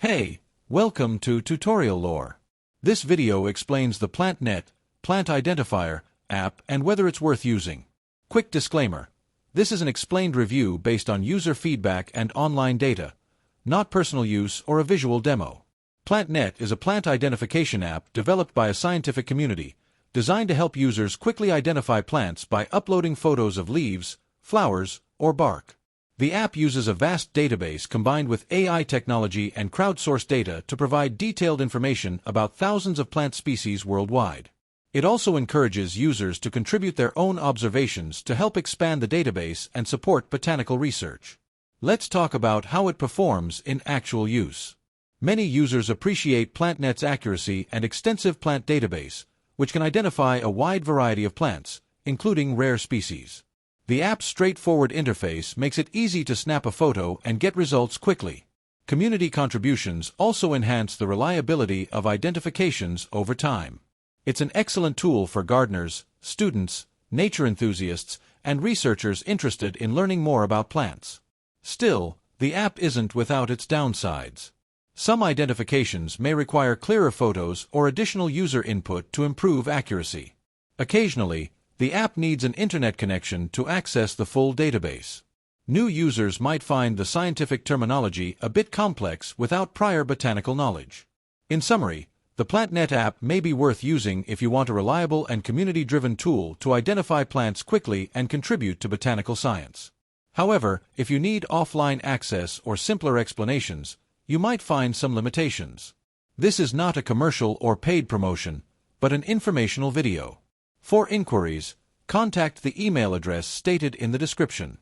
Hey, welcome to Tutorial Lore. This video explains the Plantnet, Plant Identifier, app and whether it's worth using. Quick disclaimer. This is an explained review based on user feedback and online data, not personal use or a visual demo. Plantnet is a plant identification app developed by a scientific community, designed to help users quickly identify plants by uploading photos of leaves, flowers, or bark. The app uses a vast database combined with AI technology and crowdsourced data to provide detailed information about thousands of plant species worldwide. It also encourages users to contribute their own observations to help expand the database and support botanical research. Let's talk about how it performs in actual use. Many users appreciate Plantnet's accuracy and extensive plant database, which can identify a wide variety of plants, including rare species. The app's straightforward interface makes it easy to snap a photo and get results quickly. Community contributions also enhance the reliability of identifications over time. It's an excellent tool for gardeners, students, nature enthusiasts, and researchers interested in learning more about plants. Still, the app isn't without its downsides. Some identifications may require clearer photos or additional user input to improve accuracy. Occasionally, the app needs an internet connection to access the full database. New users might find the scientific terminology a bit complex without prior botanical knowledge. In summary, the Plantnet app may be worth using if you want a reliable and community-driven tool to identify plants quickly and contribute to botanical science. However, if you need offline access or simpler explanations, you might find some limitations. This is not a commercial or paid promotion, but an informational video. For inquiries, contact the email address stated in the description.